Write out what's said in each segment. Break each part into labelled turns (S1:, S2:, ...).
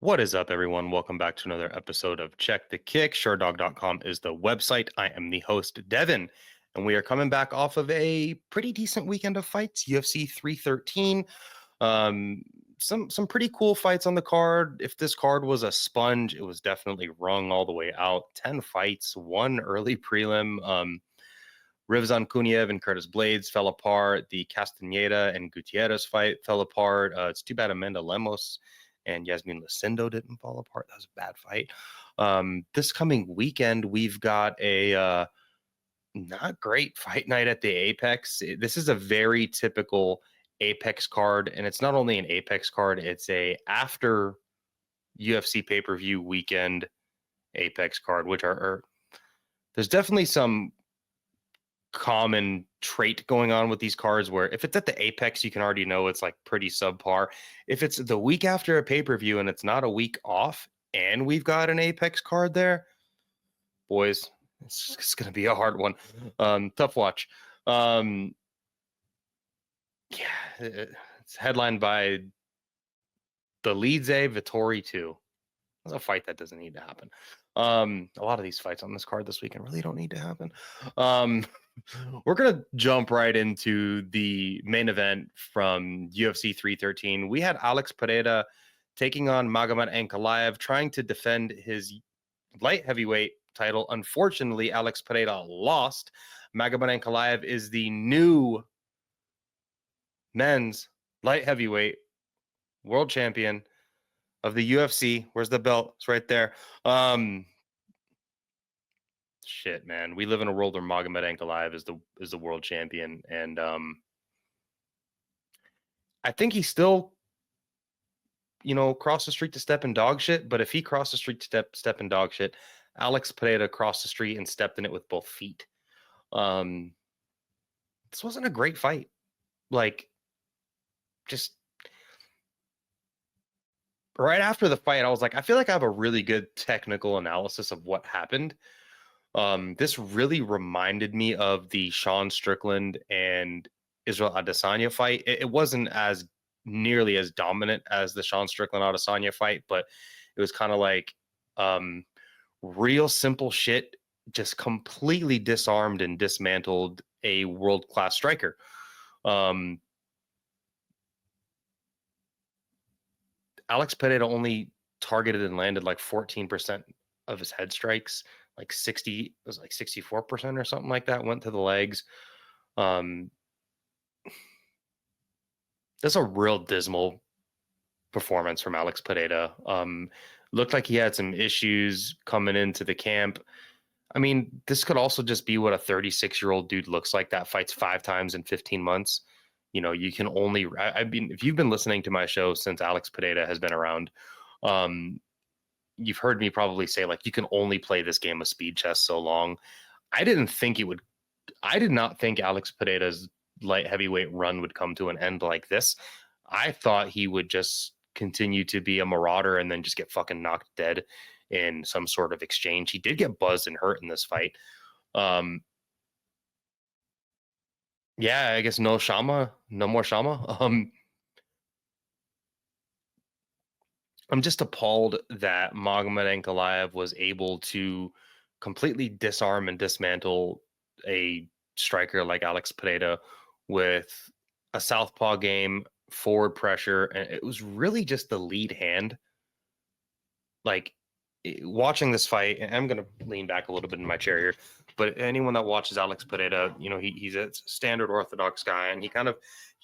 S1: What is up, everyone? Welcome back to another episode of Check the Kick. Sherdog.com is the website. I am the host, Devin, and we are coming back off of a pretty decent weekend of fights. UFC 313. Um, some pretty cool fights on the card. If this card was a sponge, it was definitely wrung all the way out. 10 fights, one early prelim. Rivzan Kuniev and Curtis Blades fell apart. The Castaneda and Gutierrez fight fell apart. It's too bad Amanda Lemos and Yasmin Lucindo didn't fall apart. That was a bad fight. This coming weekend, we've got a not great fight night at the Apex. This is a very typical Apex card, and it's not only an Apex card, it's a after UFC pay-per-view weekend Apex card, which are there's definitely some common trait going on with these cards where if it's at the Apex, you can already know it's like pretty subpar. If it's the week after a pay-per-view and it's not a week off and we've got an Apex card there, boys, it's going to be a hard one. Tough watch. Yeah, it's headlined by Dolidze, Vettori 2. That's a fight that doesn't need to happen. A lot of these fights on this card this weekend really don't need to happen. We're going to jump right into the main event from UFC 313. We had Alex Pereira taking on Magomed Ankalaev, trying to defend his light heavyweight title. Unfortunately, Alex Pereira lost. Magomed Ankalaev is the new men's light heavyweight world champion of the UFC. Where's the belt? It's right there. Shit, man. We live in a world where Magomed Ankalaev is the world champion, and I think he still, crossed the street to step in dog shit. But if he crossed the street to step in dog shit, Alex Pereira crossed the street and stepped in it with both feet. This wasn't a great fight. Like, just right after the fight, I was like, I feel like I have a really good technical analysis of what happened. This really reminded me of the Sean Strickland and Israel Adesanya fight. It wasn't as nearly as dominant as the Sean Strickland Adesanya fight, but it was kind of like real simple shit, just completely disarmed and dismantled a world-class striker. Alex Pereira only targeted and landed like 14% of his head strikes. Like 64% or something like that went to the legs. That's a real dismal performance from Alex Pereira. Looked like he had some issues coming into the camp. I mean, this could also just be what a 36-year-old dude looks like that fights 5 times in 15 months. You can only, if you've been listening to my show since Alex Pereira has been around, you've heard me probably say, like, you can only play this game of speed chess so long. I did not think Alex Pereira's light heavyweight run would come to an end like this. I thought he would just continue to be a marauder and then just get fucking knocked dead in some sort of exchange. He did get buzzed and hurt in this fight. Yeah, I guess no more Shama. I'm just appalled that Magomed Ankalaev was able to completely disarm and dismantle a striker like Alex Pereira with a southpaw game, forward pressure, and it was really just the lead hand. Like, watching this fight, and I'm going to lean back a little bit in my chair here, but anyone that watches Alex Pereira, he's a standard orthodox guy, and he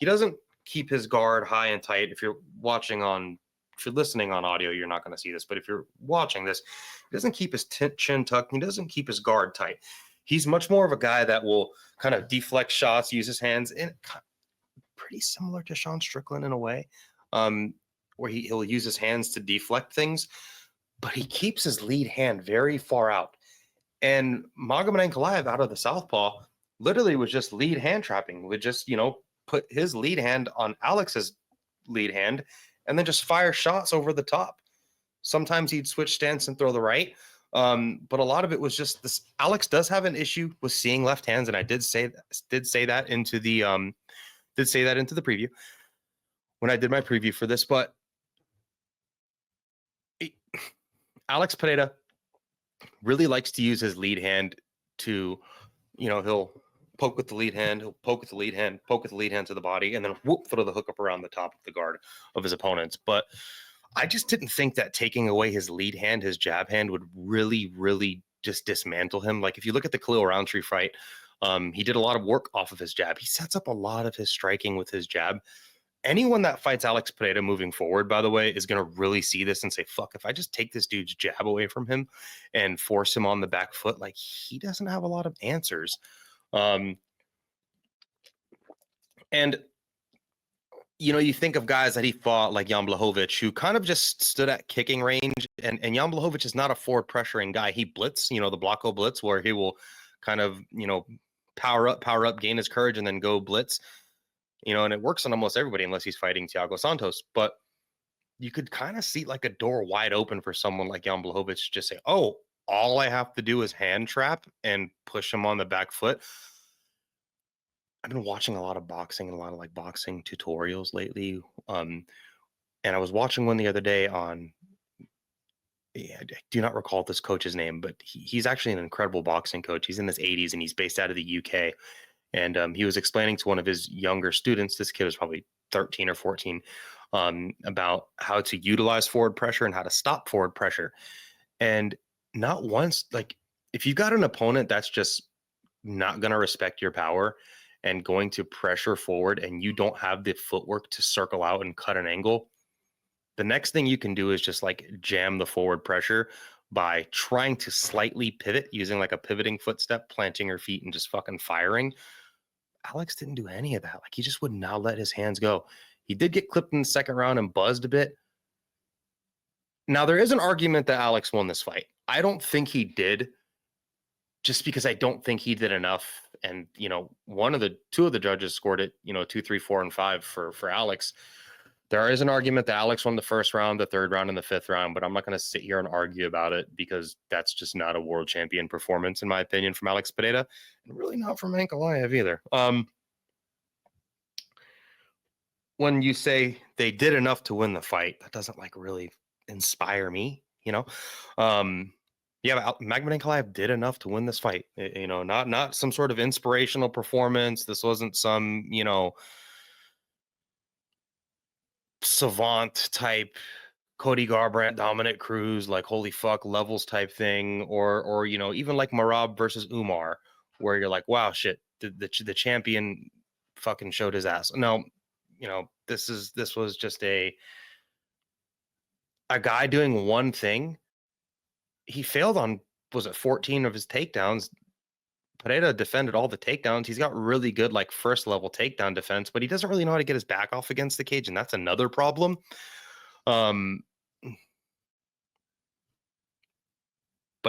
S1: doesn't keep his guard high and tight. If you're listening on audio, you're not going to see this, but if you're watching this, he doesn't keep his chin tucked. He doesn't keep his guard tight. He's much more of a guy that will kind of deflect shots, use his hands, and pretty similar to Sean Strickland in a way, where he'll use his hands to deflect things, but he keeps his lead hand very far out. And Magomed Ankalaev out of the southpaw literally was just lead hand trapping, would just, put his lead hand on Alex's lead hand and then just fire shots over the top. Sometimes he'd switch stance and throw the right. But a lot of it was just this. Alex does have an issue with seeing left hands, and I did say that into the preview when I did my preview for this. But Alex Pereira really likes to use his lead hand to, he'll poke with the lead hand, he'll poke with the lead hand, poke with the lead hand to the body, and then whoop, throw the hook up around the top of the guard of his opponents. But I just didn't think that taking away his lead hand, his jab hand, would really, really just dismantle him. Like if you look at the Khalil Roundtree fight, he did a lot of work off of his jab. He sets up a lot of his striking with his jab. Anyone that fights Alex Pereira moving forward, by the way, is going to really see this and say, fuck, if I just take this dude's jab away from him and force him on the back foot, like he doesn't have a lot of answers. And you think of guys that he fought like Jan Blachowicz, who kind of just stood at kicking range. And Jan Blachowicz is not a forward pressuring guy. He blitz, the Blocko blitz, where he will kind of, power up, gain his courage, and then go blitz. And it works on almost everybody unless he's fighting Thiago Santos. But you could kind of see like a door wide open for someone like Jan Blachowicz to just say, oh, all I have to do is hand trap and push him on the back foot. I've been watching a lot of boxing and a lot of like boxing tutorials lately. And I was watching one the other day on, I do not recall this coach's name, but he's actually an incredible boxing coach. He's in his 80s and he's based out of the UK. And he was explaining to one of his younger students, this kid was probably 13 or 14, about how to utilize forward pressure and how to stop forward pressure. And not once, like if you've got an opponent that's just not going to respect your power and going to pressure forward and you don't have the footwork to circle out and cut an angle, the next thing you can do is just like jam the forward pressure by trying to slightly pivot using like a pivoting footstep, planting your feet and just fucking firing. Alex didn't do any of that. Like he just would not let his hands go. He did get clipped in the second round and buzzed a bit. Now there is an argument that Alex won this fight. I don't think he did, just because I don't think he did enough. And two of the judges scored it, 2, 3, 4, and 5 for Alex. There is an argument that Alex won the first round, the third round, and the fifth round, but I'm not going to sit here and argue about it because that's just not a world champion performance, in my opinion, from Alex Pereira, and really not from Ankalaev either. When you say they did enough to win the fight, that doesn't like really inspire me, Yeah, but Magomed Ankalaev did enough to win this fight. Not some sort of inspirational performance. This wasn't some, savant type Cody Garbrandt, Dominic Cruz, like holy fuck levels type thing, or even like Marab versus Umar, where you're like, wow, shit, the champion fucking showed his ass. No, this was just a guy doing one thing. He failed on, was it 14 of his takedowns? Pereira defended all the takedowns. He's got really good like first level takedown defense, but he doesn't really know how to get his back off against the cage, and that's another problem. But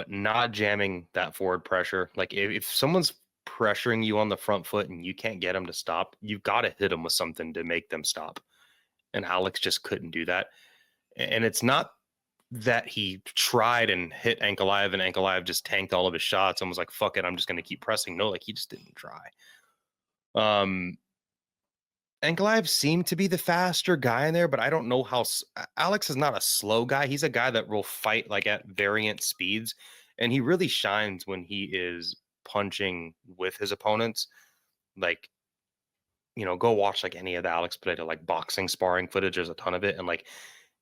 S1: not jamming that forward pressure. Like if someone's pressuring you on the front foot and you can't get them to stop, you've got to hit them with something to make them stop. And Alex just couldn't do that. And it's not that he tried and hit Ankalaev and Ankalaev just tanked all of his shots and was like, fuck it, I'm just going to keep pressing. No, like he just didn't try. Ankalaev seemed to be the faster guy in there, but I don't know how. Alex is not a slow guy. He's a guy that will fight like at variant speeds, and he really shines when he is punching with his opponents. Like, go watch like any of the Alex Pereira like boxing sparring footage. There's a ton of it, and like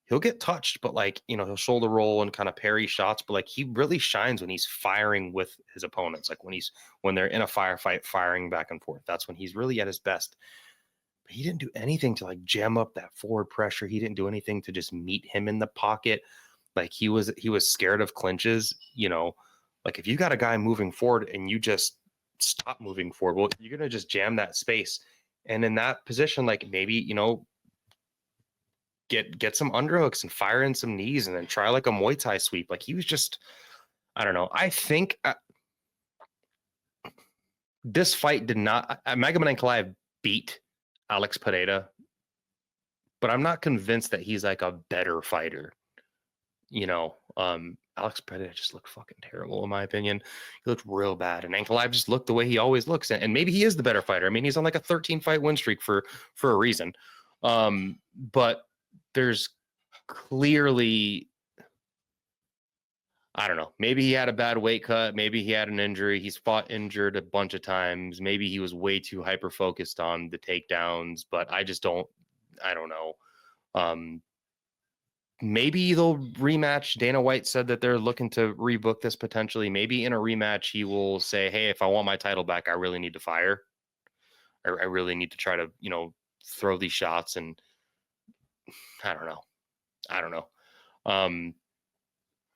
S1: he'll get touched, but like he'll shoulder roll and kind of parry shots. But like he really shines when he's firing with his opponents. Like when they're in a firefight, firing back and forth. That's when he's really at his best. He didn't do anything to like jam up that forward pressure. He didn't do anything to just meet him in the pocket. Like he was scared of clinches, like if you got a guy moving forward and you just stop moving forward, well, you're going to just jam that space. And in that position, like maybe, get some underhooks and fire in some knees and then try like a Muay Thai sweep. Like he was just, I don't know. I think this fight did not, Magomed Ankalaev beat Alex Pereira, but I'm not convinced that he's like a better fighter. Alex Pereira just looked fucking terrible in my opinion. He looked real bad, and Ankalaev just looked the way he always looks. And maybe he is the better fighter. I mean, he's on like a 13 fight win streak for a reason. But there's clearly I don't know. Maybe he had a bad weight cut. Maybe he had an injury. He's fought injured a bunch of times. Maybe he was way too hyper focused on the takedowns, but I don't know. Um, Maybe they'll rematch. Dana White said that they're looking to rebook this potentially. Maybe in a rematch, he will say, hey, if I want my title back, I really need to fire. I really need to try to, throw these shots. And I don't know. I don't know. Um,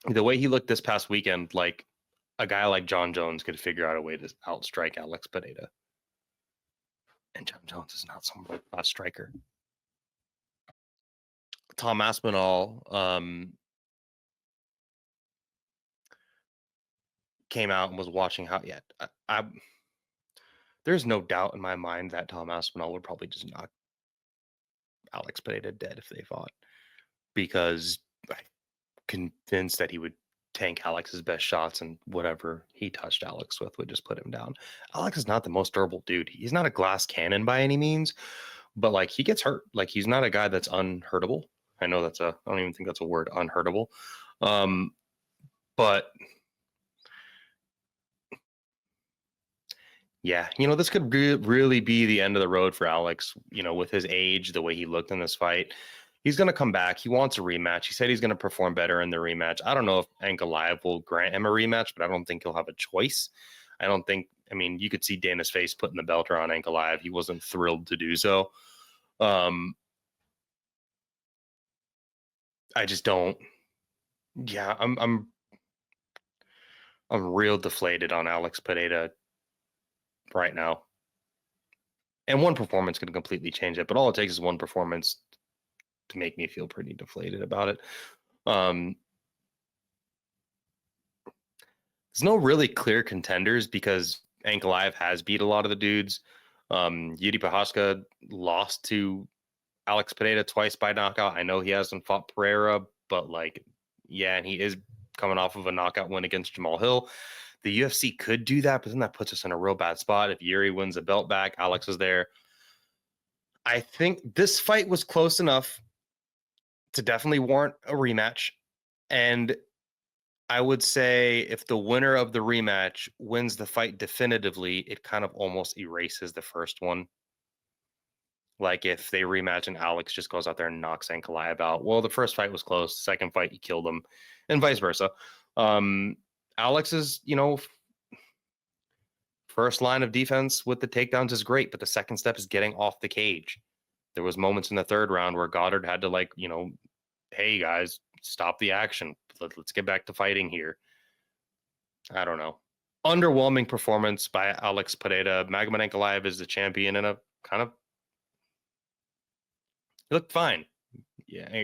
S1: the way he looked this past weekend, like a guy like John Jones could figure out a way to outstrike Alex Pereira. And John Jones is not some fast striker. Tom Aspinall came out and was watching how. Yeah, there's no doubt in my mind that Tom Aspinall would probably just knock Alex Pereira dead if they fought, because I'm convinced that he would tank Alex's best shots, and whatever he touched Alex with would just put him down. Alex is not the most durable dude. He's not a glass cannon by any means, but like he gets hurt. Like he's not a guy that's unhurtable. I know I don't even think that's a word, unhurtable. But yeah, this could really be the end of the road for Alex, with his age, the way he looked in this fight. He's going to come back. He wants a rematch. He said he's going to perform better in the rematch. I don't know if Ankalaev will grant him a rematch, but I don't think he'll have a choice. You could see Dana's face putting the Bellator on Ankalaev. He wasn't thrilled to do so. I just don't. Yeah, I'm real deflated on Alex Pereira right now. And one performance can completely change it, but all it takes is one performance to make me feel pretty deflated about it. There's no really clear contenders because Ankalaev has beat a lot of the dudes. Yuri Prochazka lost to Alex Pereira twice by knockout. I know he hasn't fought Pereira, but and he is coming off of a knockout win against Jamal Hill. The UFC could do that, but then that puts us in a real bad spot. If Yuri wins the belt back, Alex is there. I think this fight was close enough to definitely warrant a rematch. And I would say if the winner of the rematch wins the fight definitively, it kind of almost erases the first one. Like if they rematch and Alex just goes out there and knocks Ankalaev out. Well, the first fight was close. The second fight, he killed him, and vice versa. Alex's, first line of defense with the takedowns is great, but the second step is getting off the cage. There was moments in the third round where Goddard had to hey guys, stop the action. Let's get back to fighting here. I don't know. Underwhelming performance by Alex Pereira. Magomed Ankalaev is the champion in a kind of. He looked fine. Yeah.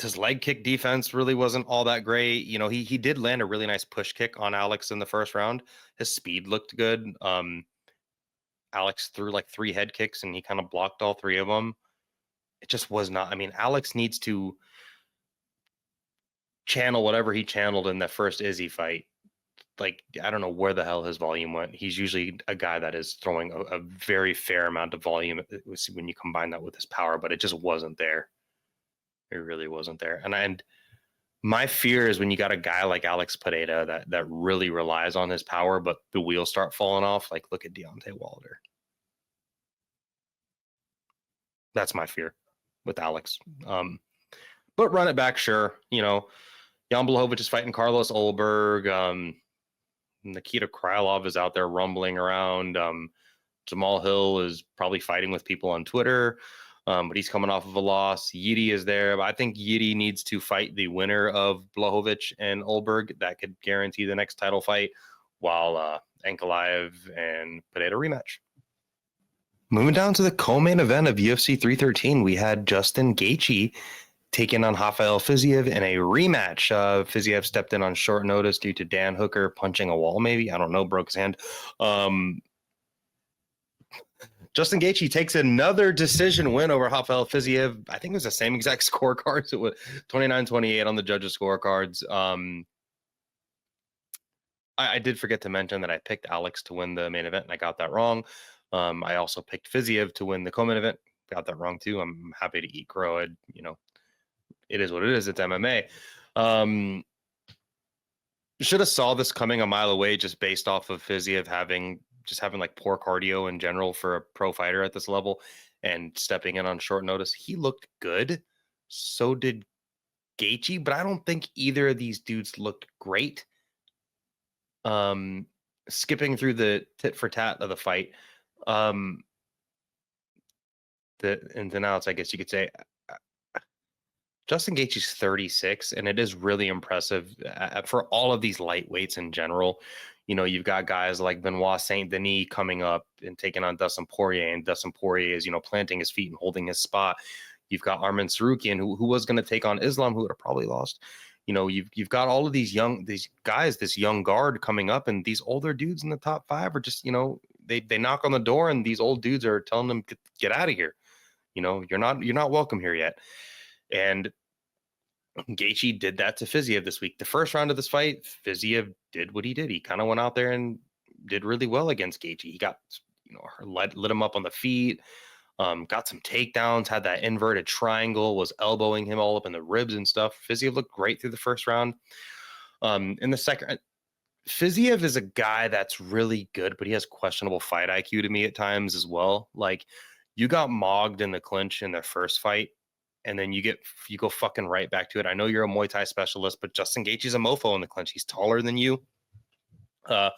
S1: His leg kick defense really wasn't all that great. He did land a really nice push kick on Alex in the first round. His speed looked good. Alex threw like 3 head kicks and he kind of blocked all 3 of them. It just was not. Alex needs to channel whatever he channeled in that first Izzy fight. Like, I don't know where the hell his volume went. He's usually a guy that is throwing a very fair amount of volume when you combine that with his power, but it just wasn't there. It really wasn't there. And my fear is when you got a guy like Alex Pereira that really relies on his power, but the wheels start falling off. Like, look at Deontay Wilder. That's my fear with Alex. But run it back, sure. Jan Blachowicz is fighting Carlos Ulberg. Nikita Krylov is out there rumbling around. Jamal Hill is probably fighting with people on Twitter, but he's coming off of a loss. Yuri is there. But I think Yuri needs to fight the winner of Blachowicz and Ulberg. That could guarantee the next title fight, while Ankalaev and Pereira rematch. Moving down to the co-main event of UFC 313, we had Justin Gaethje taking on Rafael Fiziev in a rematch. Fiziev stepped in on short notice due to Dan Hooker punching a wall, maybe. I don't know, broke his hand. Justin Gaethje takes another decision win over Rafael Fiziev. I think it was the same exact scorecards. It was 29-28 on the judges' scorecards. I did forget to mention that I picked Alex to win the main event, and I got that wrong. I also picked Fiziev to win the co-main event. Got that wrong, too. I'm happy to eat crow. it is what it is. It's MMA. Should have saw this coming a mile away just based off of Fiziev having like poor cardio in general for a pro fighter at this level and stepping in on short notice. He looked good. So did Gaethje, but I don't think either of these dudes looked great. Skipping through the tit for tat of the fight, the ins and outs, I guess you could say. Justin Gaethje's 36, and it is really impressive for all of these lightweights in general. You know, you've got guys like Benoit Saint Denis coming up and taking on Dustin Poirier, and Dustin Poirier is, you know, planting his feet and holding his spot. You've got Arman Sarukian, who was going to take on Islam, who would have probably lost. You know, you've got all of these guys, this young guard coming up, and these older dudes in the top 5 are just, you know, they knock on the door, and these old dudes are telling them get out of here. You know, you're not welcome here yet. And Gaethje did that to Fiziev this week. The first round of this fight, Fiziev did what he did. He kind of went out there and did really well against Gaethje. He got, you know, lit him up on the feet, got some takedowns, had that inverted triangle, was elbowing him all up in the ribs and stuff. Fiziev looked great through the first round. In the second, Fiziev is a guy that's really good, but he has questionable fight IQ to me at times as well. Like, you got mogged in the clinch in their first fight, and then you go fucking right back to it. I know you're a Muay Thai specialist, but Justin Gaethje's a mofo in the clinch. He's taller than you. There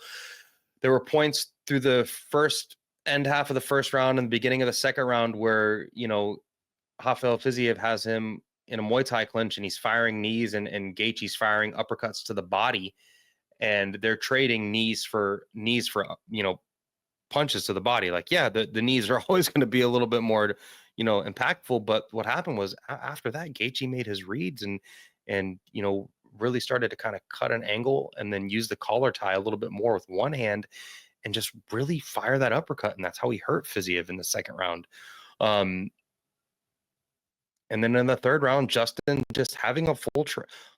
S1: were points through the first end half of the first round and the beginning of the second round where, you know, Rafael Fiziev has him in a Muay Thai clinch and he's firing knees and Gaethje's firing uppercuts to the body, and they're trading knees for you know, punches to the body. Like, yeah, the knees are always going to be a little bit more, you know, impactful. But what happened was after that, Gaethje made his reads and you know, really started to kind of cut an angle and then use the collar tie a little bit more with one hand and just really fire that uppercut. And that's how he hurt Fiziev in the second round. And then in the third round, Justin just having a full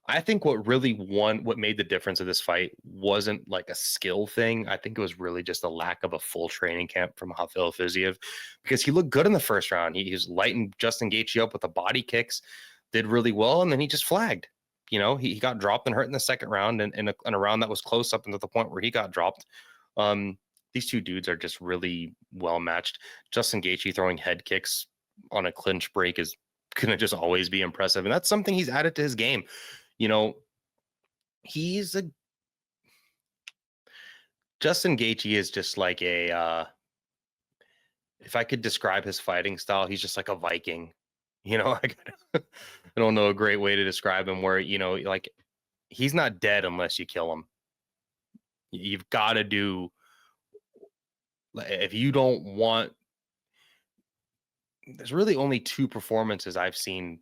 S1: I think what made the difference of this fight wasn't like a skill thing. I think it was really just a lack of a full training camp from Rafael Fiziev, because he looked good in the first round. He was lighting Justin Gaethje up with the body kicks, did really well, and then he just flagged. You know, he got dropped and hurt in the second round, and in a round that was close up until the point where he got dropped. These two dudes are just really well matched. Justin Gaethje throwing head kicks on a clinch break is going to just always be impressive. And that's something he's added to his game. You know, Justin Gaethje is just like if I could describe his fighting style, he's just like a Viking. You know, I don't know a great way to describe him, where, you know, like, he's not dead unless you kill him. You've got to do, if you don't want, there's really only 2 performances I've seen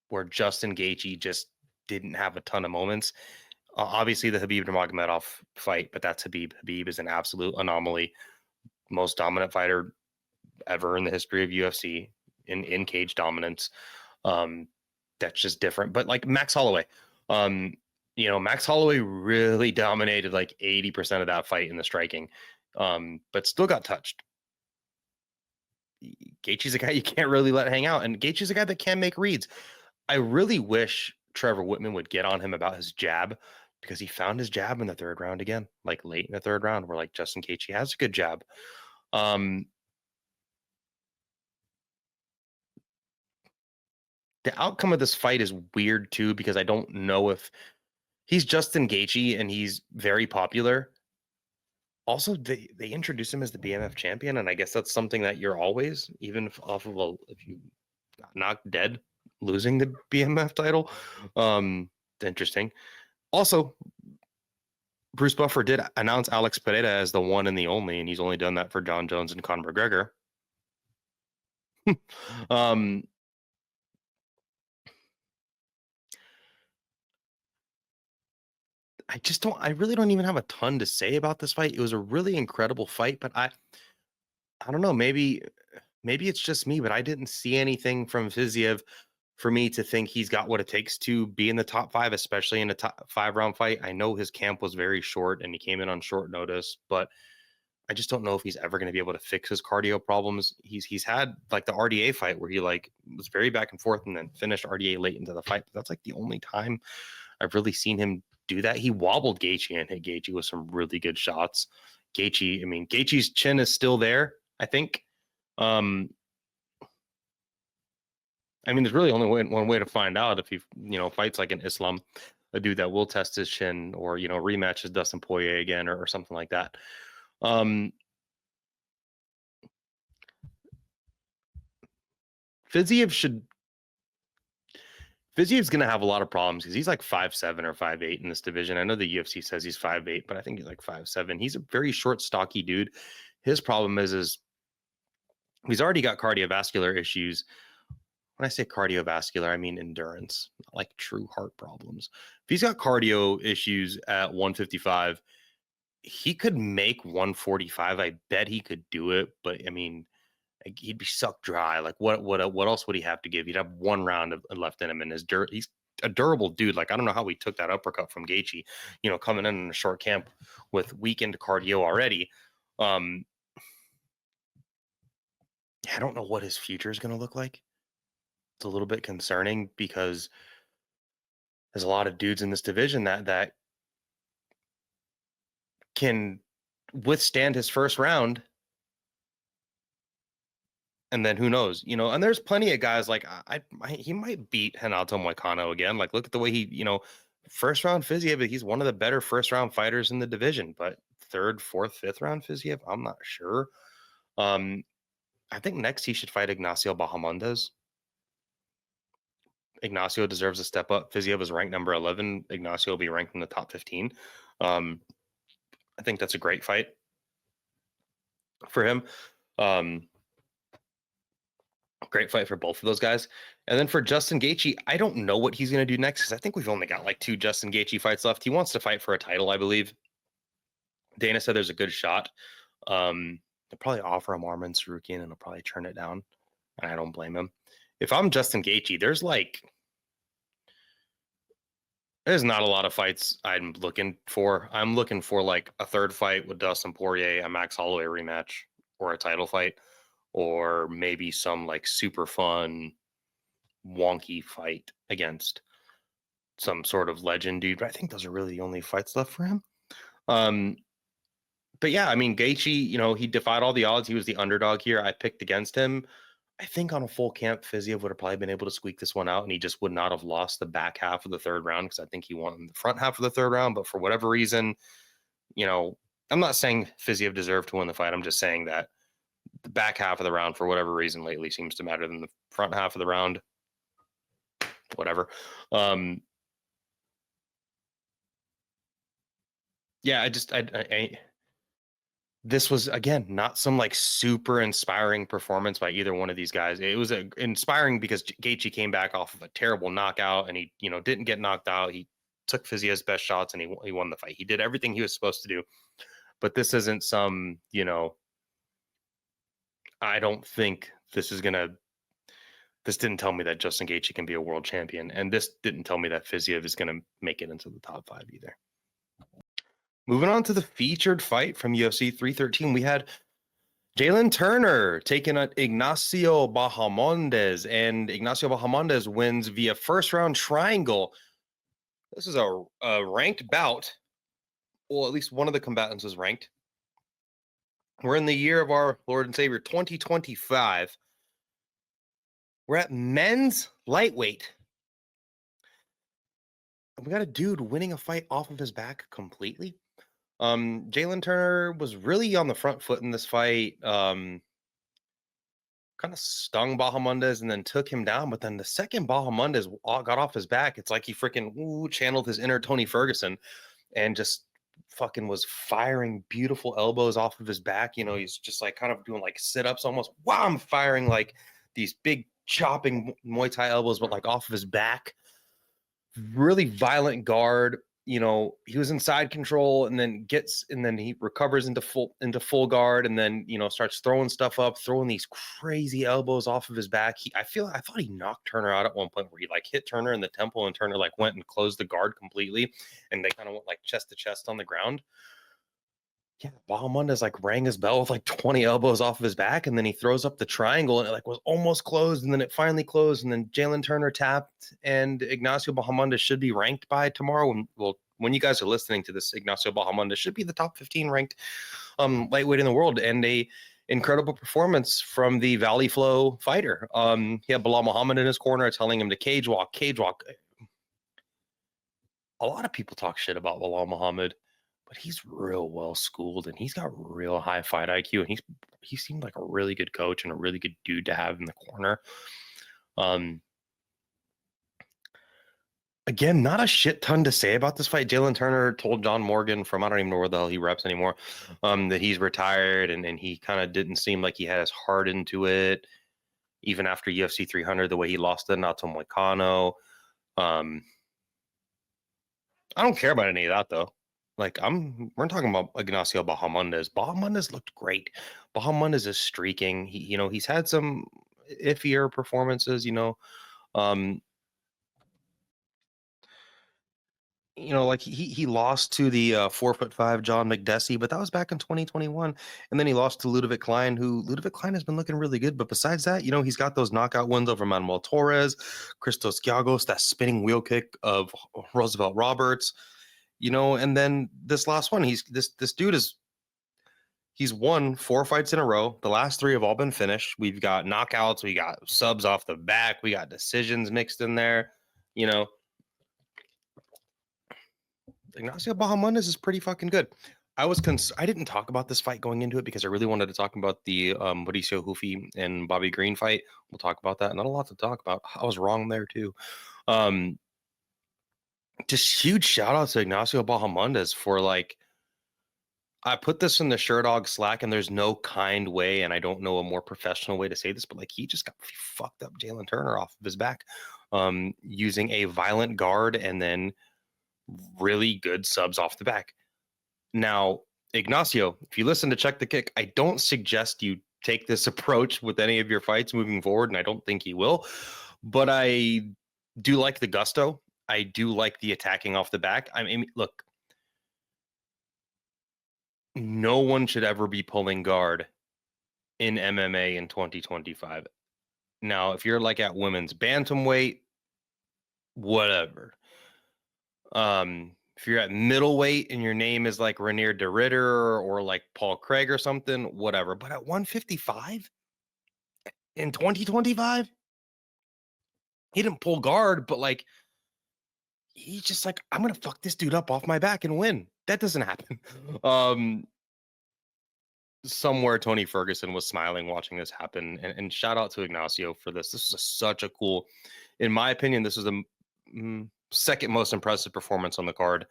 S1: where Justin Gaethje just didn't have a ton of moments. Obviously, the Khabib Nurmagomedov fight, but that's Khabib. Khabib is an absolute anomaly, most dominant fighter ever in the history of UFC in cage dominance. That's just different. But like Max Holloway, you know, Max Holloway really dominated like 80% of that fight in the striking, but still got touched. Gaethje's a guy you can't really let hang out, and Gaethje's a guy that can make reads. I really wish Trevor Whitman would get on him about his jab, because he found his jab in the third round again, like late in the third round, where like Justin Gaethje has a good jab. The outcome of this fight is weird too, because I don't know if he's Justin Gaethje and he's very popular. Also, they introduce him as the BMF champion, and I guess that's something that you're always, even if you knock dead, losing the BMF title. Interesting. Also, Bruce Buffer did announce Alex Pereira as the one and the only, and he's only done that for John Jones and Conor McGregor. I really don't even have a ton to say about this fight. It was a really incredible fight, but I don't know, maybe it's just me, but I didn't see anything from Fiziev for me to think he's got what it takes to be in the top 5, especially in a top 5 round fight. I know his camp was very short and he came in on short notice, but I just don't know if he's ever going to be able to fix his cardio problems. He's had like the RDA fight where he like was very back and forth and then finished RDA late into the fight. But that's like the only time I've really seen him do that. He wobbled Gaethje and hit Gaethje with some really good shots. Gaethje's chin is still there, I think. There's really only one way to find out if he, fights like an Islam, a dude that will test his chin, or rematches Dustin Poirier again, or something like that. Fiziev's going to have a lot of problems because he's like 5'7" or 5'8" in this division. I know the UFC says he's 5'8", but I think he's like 5'7". He's a very short, stocky dude. His problem is he's already got cardiovascular issues. When I say cardiovascular, I mean endurance, not like true heart problems. If he's got cardio issues at 155, he could make 145. I bet he could do it, but he'd be sucked dry. Like what else would he have to give? He'd have one round left in him, and he's a durable dude. Like I don't know how we took that uppercut from Gaethje, coming in a short camp with weakened cardio already. I don't know what his future is going to look like. It's a little bit concerning because there's a lot of dudes in this division that can withstand his first round. And then who knows, and there's plenty of guys like he might beat Renato Moicano again. Like, look at the way he, first round Fiziev, he's one of the better first round fighters in the division, but third, fourth, fifth round Fiziev, I'm not sure. I think next he should fight Ignacio Bahamondes. Ignacio deserves a step up. Fiziev is ranked number 11. Ignacio will be ranked in the top 15. I think that's a great fight for him. Great fight for both of those guys. And then for Justin Gaethje, I don't know what he's going to do next because I think we've only got like 2 Justin Gaethje fights left. He wants to fight for a title, I believe. Dana said there's a good shot. They'll probably offer him Arman Tsarukyan and he'll probably turn it down. And I don't blame him. If I'm Justin Gaethje, there's not a lot of fights I'm looking for. I'm looking for like a third fight with Dustin Poirier, a Max Holloway rematch, or a title fight, or maybe some like super fun, wonky fight against some sort of legend dude. But I think those are really the only fights left for him. But yeah, Gaethje, he defied all the odds. He was the underdog here. I picked against him. I think on a full camp, Fiziev would have probably been able to squeak this one out, and he just would not have lost the back half of the third round because I think he won the front half of the third round. But for whatever reason, I'm not saying Fiziev deserved to win the fight. I'm just saying that the back half of the round, for whatever reason, lately seems to matter than the front half of the round. Whatever. Yeah, this was, again, not some like super inspiring performance by either one of these guys. It was inspiring because Gaethje came back off of a terrible knockout and he, didn't get knocked out. He took Fiziev's best shots and he won the fight. He did everything he was supposed to do. But this isn't some, I don't think this didn't tell me that Justin Gaethje can be a world champion. And this didn't tell me that Fiziev is going to make it into the top 5 either. Moving on to the featured fight from UFC 313, we had Jalin Turner taking on Ignacio Bahamondes, and Ignacio Bahamondes wins via first round triangle. This is a ranked bout. Well, at least one of the combatants was ranked. We're in the year of our Lord and Savior, 2025. We're at men's lightweight. We got a dude winning a fight off of his back completely. Jalin Turner was really on the front foot in this fight. Kind of stung Bahamondes and then took him down. But then the second Bahamondes got off his back, it's like he freaking channeled his inner Tony Ferguson and just fucking was firing beautiful elbows off of his back. He's just like kind of doing like sit-ups almost. Wow, I'm firing like these big chopping Muay Thai elbows, but like off of his back. Really violent guard. He was in side control and then he recovers into full guard and then, starts throwing stuff up, throwing these crazy elbows off of his back. I thought he knocked Turner out at one point where he like hit Turner in the temple and Turner like went and closed the guard completely and they kind of went like chest to chest on the ground. Yeah, Bahamondes like rang his bell with like 20 elbows off of his back, and then he throws up the triangle, and it like was almost closed, and then it finally closed, and then Jalin Turner tapped, and Ignacio Bahamondes should be ranked by tomorrow. When you guys are listening to this, Ignacio Bahamondes should be the top 15 ranked lightweight in the world, and a incredible performance from the Valley Flow fighter. He had Bilal Muhammad in his corner telling him to cage walk, cage walk. A lot of people talk shit about Bilal Muhammad, but he's real well schooled and he's got real high fight IQ, and he seemed like a really good coach and a really good dude to have in the corner. Um, Again, not a shit ton to say about this fight. Jalin Turner told John Morgan from I don't even know where the hell he reps anymore, that he's retired, and he kind of didn't seem like he had his heart into it, even after UFC 300, the way he lost to Nato Moicano. I don't care about any of that though. Like we're talking about Ignacio Bahamondes. Bahamondes looked great. Bahamondes is streaking. He's had some iffier performances. Um, like he lost to the 4'5" John McDessie, but that was back in 2021. And then he lost to Ludovic Klein, who Ludovic Klein has been looking really good. But besides that, he's got those knockout wins over Manuel Torres, Christos Giagos, that spinning wheel kick of Roosevelt Roberts. And then this last one, this dude he's won 4 fights in a row. The last 3 have all been finished. We've got knockouts, we got subs off the back, we got decisions mixed in there. Ignacio Bahamondes is pretty fucking good. I didn't talk about this fight going into it because I really wanted to talk about the Mauricio Ruffy and Bobby Green fight. We'll talk about that. Not a lot to talk about. I was wrong there too. Just huge shout out to Ignacio Bahamondes for I put this in the Sherdog Slack, and there's no kind way, and I don't know a more professional way to say this, but he just got fucked up Jalin Turner off of his back, using a violent guard and then really good subs off the back. Now, Ignacio, if you listen to Check the Kick, I don't suggest you take this approach with any of your fights moving forward, and I don't think he will, but I do like the gusto. I do like the attacking off the back. I mean, look, no one should ever be pulling guard in MMA in 2025. Now, if you're at women's bantamweight, whatever. If you're at middleweight and your name is Renier de Ritter or Paul Craig or something, whatever. But at 155 in 2025, he didn't pull guard, but he's just I'm gonna fuck this dude up off my back and win. That doesn't happen. Somewhere Tony Ferguson was smiling watching this happen, and shout out to Ignacio for this. This is such a cool, in my opinion, this is the second most impressive performance on the card.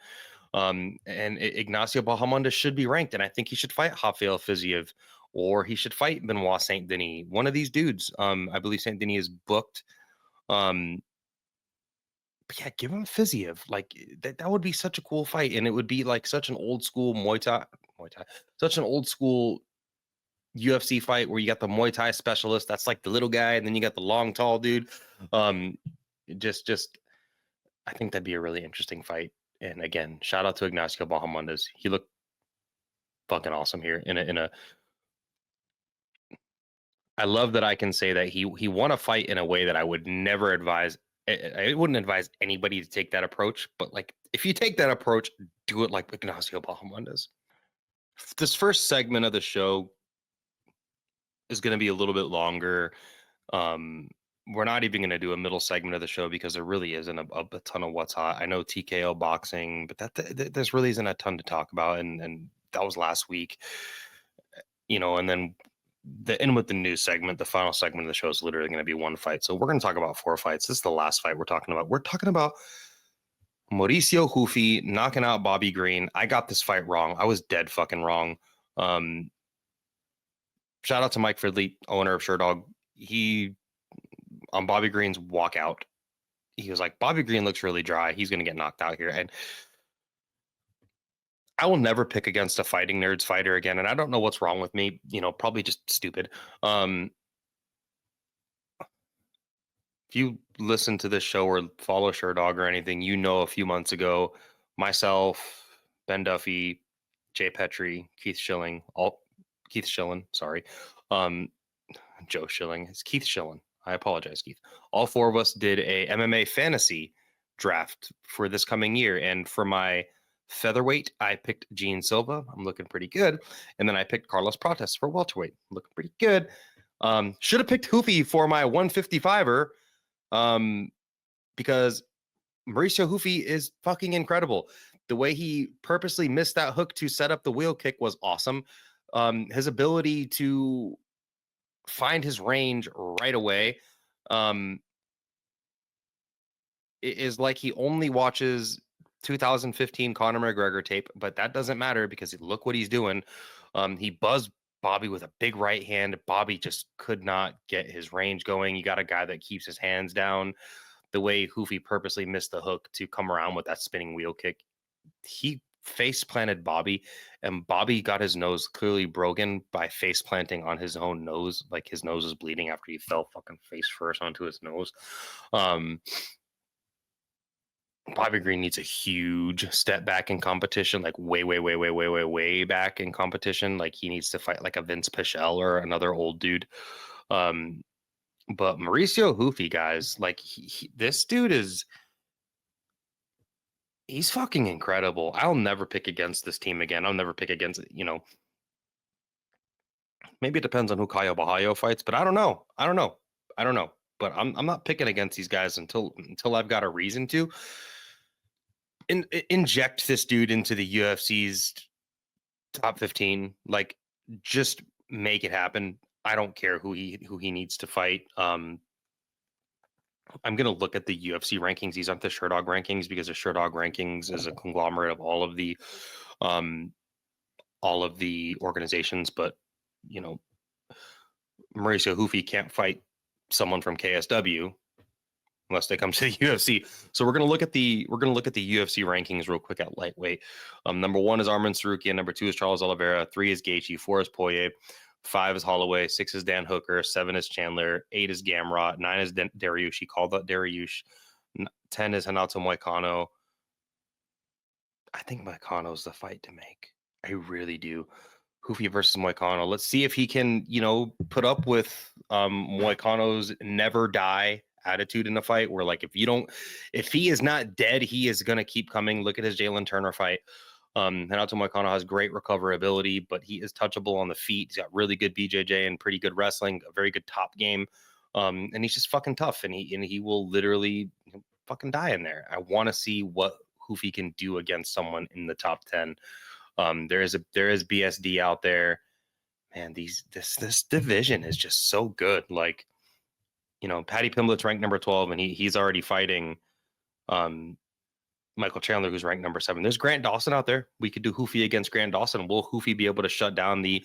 S1: And Ignacio Bahamondes should be ranked, and I think he should fight Rafael Fiziev, or he should fight Benoit Saint Denis. One of these dudes. I believe Saint Denis is booked. But yeah, give him Fiziev. That would be such a cool fight, and it would be such an old school Muay Thai, such an old school UFC fight where you got the Muay Thai specialist. That's the little guy, and then you got the long, tall dude. Just I think that'd be a really interesting fight. And again, shout out to Ignacio Bahamondes. He looked fucking awesome here in a I love that I can say that he won a fight in a way that I would never advise. I wouldn't advise anybody to take that approach, but if you take that approach, do it like Ignacio Bahamondes. This first segment of the show is going to be a little bit longer. We're not even going to do a middle segment of the show because there really isn't a ton of what's hot. I know TKO boxing, but there's really isn't a ton to talk about, and that was last week. And then the end with the news segment, the final segment of the show is literally going to be one fight. So we're going to talk about 4 fights. This is the last fight we're talking about. We're talking about Mauricio Ruffy knocking out Bobby Green. I got this fight wrong. I was dead fucking wrong. Shout out to Mike Fridley, owner of Sherdog. He, on Bobby Green's walkout, he was like, Bobby Green looks really dry. He's going to get knocked out here. And I will never pick against a Fighting Nerds fighter again. And I don't know what's wrong with me. Probably just stupid. If you listen to this show or follow Sherdog or anything, a few months ago, myself, Ben Duffy, Jay Petrie, Keith Schilling, sorry. Joe Schilling. It's Keith Schilling. I apologize, Keith. All four of us did a MMA fantasy draft for this coming year. And for my featherweight, I picked Gene Silva. I'm looking pretty good. And then I picked Carlos Prates for welterweight. I'm looking pretty good. Should have picked Hoofy for my 155er because Mauricio Hoofy is fucking incredible. The way he purposely missed that hook to set up the wheel kick was awesome. His ability to find his range right away is like he only watches 2015 Conor McGregor tape, but that doesn't matter because look what he's doing. He buzzed Bobby with a big right hand. Bobby just could not get his range going. You got a guy that keeps his hands down. The way Hoofy purposely missed the hook to come around with that spinning wheel kick, he face planted Bobby, and Bobby got his nose clearly broken by face planting on his own nose. Like his nose was bleeding after he fell fucking face first onto his nose. Bobby Green needs a huge step back in competition, like way back in competition. Like he needs to fight like a Vince Pichel or another old dude. But Mauricio Hoofy, guys, like this dude he's fucking incredible. I'll never pick against this team again. I'll never pick against, maybe it depends on who Caio Bahayo fights, but I don't know. But I'm not picking against these guys until I've got a reason to. Inject this dude into the UFC's top 15. Like, just make it happen. I don't care who he needs to fight. I'm gonna look at the UFC rankings. These aren't the Sherdog rankings because the Sherdog rankings is a conglomerate of all of the organizations. But Mauricio Hoofy can't fight someone from KSW unless they come to the UFC. So we're gonna look at the UFC rankings real quick at lightweight. Number 1 is Arman Sarukian. Number 2 is Charles Oliveira. 3 is Gaethje. 4 is Poirier. 5 is Holloway. 6 is Dan Hooker. 7 is Chandler. 8 is Gamrot. 9 is Dariush. He called that Dariush. 10 is Renato Moicano. I think Moicano's the fight to make. I really do. Hoofy versus Moicano. Let's see if he can, put up with Moicano's never die attitude in the fight, where like if he is not dead, he is gonna keep coming. Look at his Jalen Turner fight. Renato Moicano has great recoverability, but he is touchable on the feet. He's got really good BJJ and pretty good wrestling, a very good top game. And he's just fucking tough, and he will literally fucking die in there. I want to see what Hoofy can do against someone in the top 10. There is BSD out there. Man, this division is just so good. Like, Paddy Pimblett's ranked number 12, and he's already fighting Michael Chandler, who's ranked number 7. There's Grant Dawson out there. We could do Hoofy against Grant Dawson. Will Hoofy be able to shut down the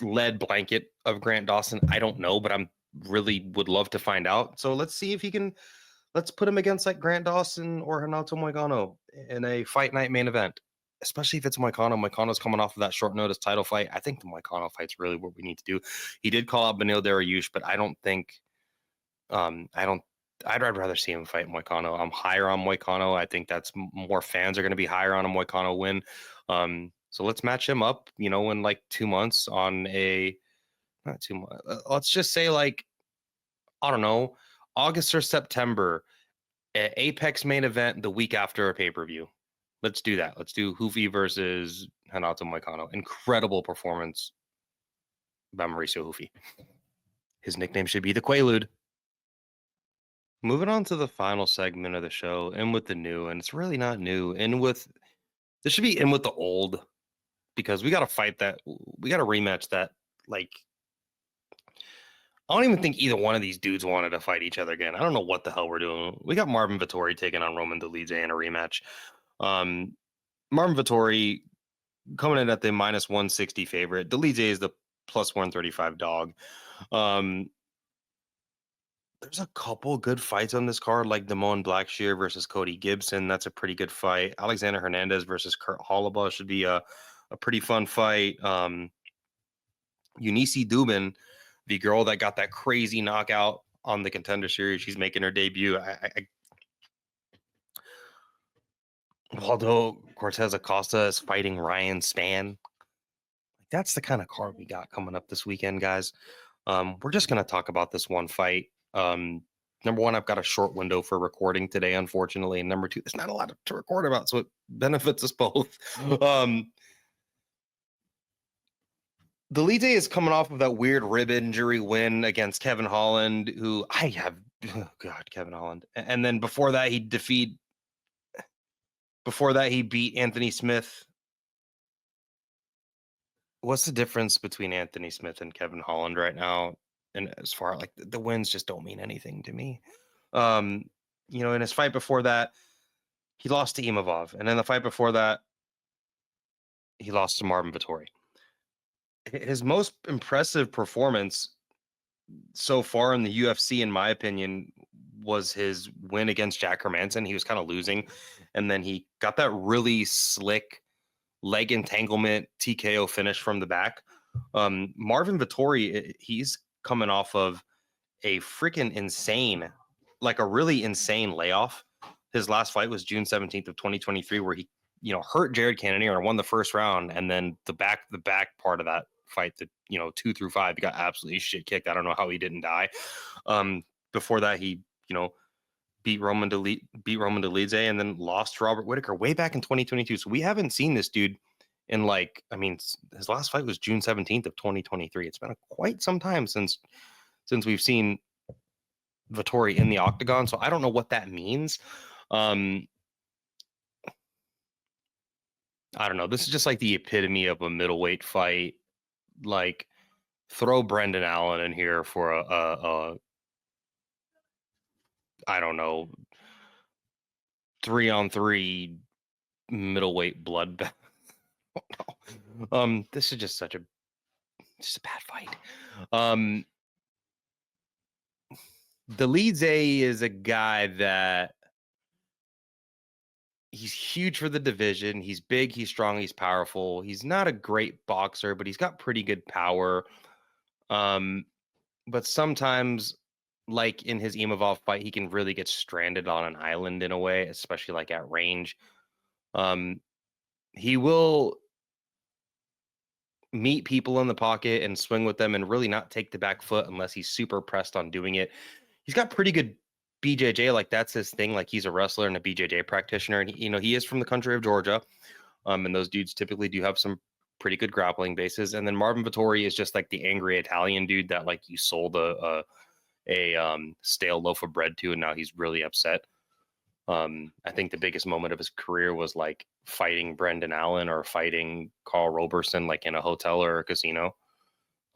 S1: lead blanket of Grant Dawson? I don't know, but I'm really would love to find out. So let's see if he can. Let's put him against like Grant Dawson or Renato Moicano in a fight night main event, especially if it's Moicano. Moicano's coming off of that short notice title fight. I think the Moicano fight's really what we need to do. He did call out Beneil Dariush, but I don't think. I'd rather see him fight Moicano. I'm higher on Moicano. I think that's more fans are going to be higher on a Moicano win. So let's match him up, in like 2 months on not 2 months. Let's just say like, I don't know, August or September, Apex main event the week after a pay-per-view. Let's do that. Let's do Hoofy versus Renato Moicano. Incredible performance by Mauricio Hoofy. His nickname should be the Quaalude. Moving on to the final segment of the show, in with the new, and it's really not new. This should be in with the old, because we got to fight that. We got to rematch that. Like, I don't even think either one of these dudes wanted to fight each other again. I don't know what the hell we're doing. We got Marvin Vettori taking on Roman Dolidze in a rematch. Marvin Vettori coming in at the minus 160 favorite. Dolidze is the plus 135 dog. There's a couple good fights on this card, like Damone Blackshear versus Cody Gibson. That's a pretty good fight. Alexander Hernandez versus Kurt Hollabaugh should be a pretty fun fight. Eunice Dubin, the girl that got that crazy knockout on the Contender Series, she's making her debut. Waldo Cortez Acosta is fighting Ryan Spann. That's the kind of card we got coming up this weekend, guys. We're just going to talk about this one fight. Number one, I've got a short window for recording today, unfortunately. And number two, there's not a lot to record about, so it benefits us both. Dolidze is coming off of that weird rib injury win against Kevin Holland, who I have, oh God, Kevin Holland. And then before that, he beat Anthony Smith. What's the difference between Anthony Smith and Kevin Holland right now? And as far like the wins just don't mean anything to me. Um, in his fight before that, he lost to Imavov, and then the fight before that, he lost to Marvin Vettori. His most impressive performance so far in the UFC, in my opinion, was his win against Jack Hermanson. He was kind of losing, and then he got that really slick leg entanglement TKO finish from the back. Marvin Vettori, he's coming off of a freaking insane, like a really insane layoff. His last fight was June 17th of 2023, where he, hurt Jared Cannonier and won the first round. And then the back part of that fight, the 2 through 5, he got absolutely shit kicked. I don't know how he didn't die. Before that, he, beat Roman Dolidze and then lost to Robert Whitaker way back in 2022. So we haven't seen this dude in his last fight was June 17th of 2023. It's been quite some time since we've seen Vettori in the octagon. So I don't know what that means. I don't know. This is just like the epitome of a middleweight fight. Like, throw Brendan Allen in here for a I don't know, 3-on-3 middleweight bloodbath. This is just a bad fight. Dolidze is a guy that he's huge for the division. He's big, he's strong, he's powerful. He's not a great boxer, but he's got pretty good power. But sometimes, like in his Imavov fight, he can really get stranded on an island in a way, especially like at range. He will meet people in the pocket and swing with them and really not take the back foot unless he's super pressed on doing it. He's got pretty good BJJ, like that's his thing. Like he's a wrestler and a BJJ practitioner, and he is from the country of Georgia. And those dudes typically do have some pretty good grappling bases. And then Marvin Vettori is just like the angry Italian dude that like you sold a stale loaf of bread to, and now he's really upset. I think the biggest moment of his career was like fighting Brendan Allen or fighting Carl Roberson, like in a hotel or a casino.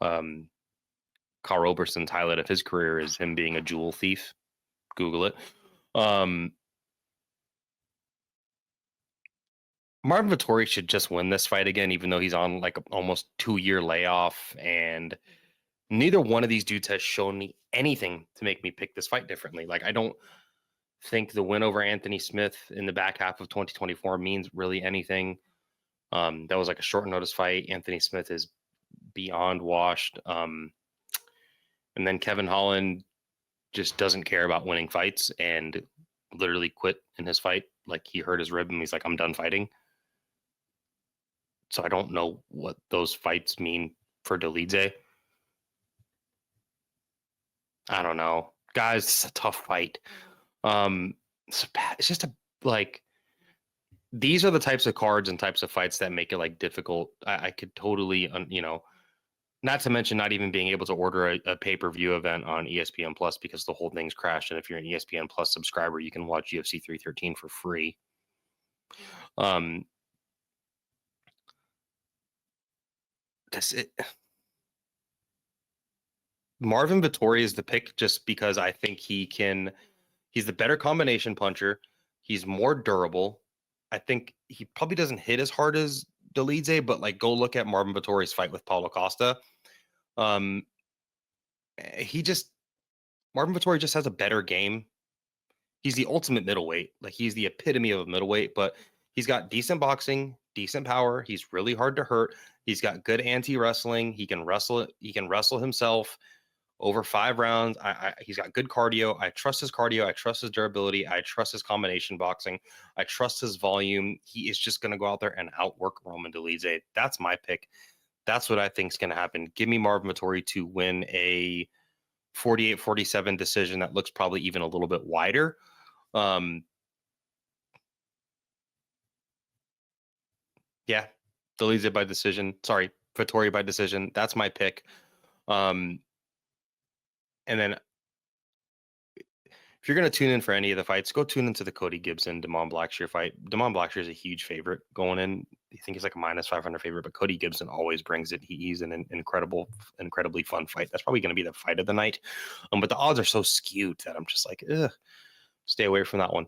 S1: Carl Roberson's highlight of his career is him being a jewel thief. Google it. Marvin Vettori should just win this fight again, even though he's on like almost 2-year layoff, and neither one of these dudes has shown me anything to make me pick this fight differently. Like I don't think the win over Anthony Smith in the back half of 2024 means really anything. That was like a short notice fight. Anthony Smith is beyond washed. And then Kevin Holland just doesn't care about winning fights and literally quit in his fight. Like he hurt his rib and he's like, I'm done fighting. So I don't know what those fights mean for Dolidze. I don't know. Guys, it's a tough fight. It's just these are the types of cards and types of fights that make it like difficult. I could totally, not to mention not even being able to order a pay-per-view event on ESPN Plus because the whole thing's crashed. And if you're an ESPN Plus subscriber, you can watch UFC 313 for free. That's it. Marvin Vettori is the pick just because I think he's the better combination puncher. He's more durable. I think he probably doesn't hit as hard as Dolidze, but like go look at Marvin Vettori's fight with Paulo Costa. Marvin Vettori just has a better game. He's the ultimate middleweight. Like he's the epitome of a middleweight, but he's got decent boxing, decent power. He's really hard to hurt. He's got good anti-wrestling. He can wrestle himself. over 5 rounds. He's got good cardio. I trust his cardio. I trust his durability. I trust his combination boxing. I trust his volume. He is just going to go out there and outwork Roman Dolidze. That's my pick. That's what I think is going to happen. Give me Marvin Vettori to win a 48-47 decision that looks probably even a little bit wider. Yeah, Dolidze by decision. Sorry, Vettori by decision. That's my pick. And then if you're going to tune in for any of the fights, go tune into the Cody Gibson, Damon Blackshear fight. Damon Blackshear is a huge favorite going in. I think he's like a minus 500 favorite, but Cody Gibson always brings it. He's an incredibly fun fight. That's probably going to be the fight of the night. But the odds are so skewed that I'm just like, stay away from that one.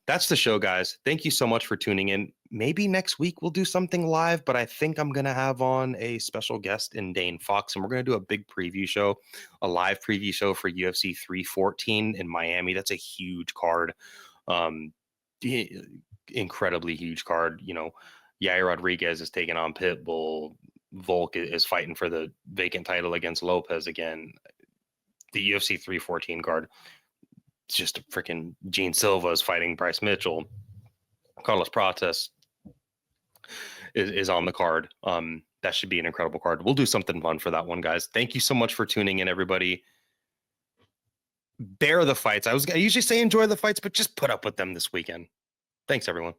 S1: That's the show, guys. Thank you so much for tuning in. Maybe next week we'll do something live, but I think I'm going to have on a special guest in Dane Fox, and we're going to do a big preview show, a live preview show for UFC 314 in Miami. That's a huge card. Incredibly huge card. You know, Yair Rodriguez is taking on Pitbull. Volk is fighting for the vacant title against Lopez again. The UFC 314 card. It's just a freaking Gene Silva is fighting Bryce Mitchell. Carlos Prates is on the card. That should be an incredible card. We'll do something fun for that one, guys. Thank you so much for tuning in, everybody. Bear the fights. I usually say enjoy the fights, but just put up with them this weekend. Thanks, everyone.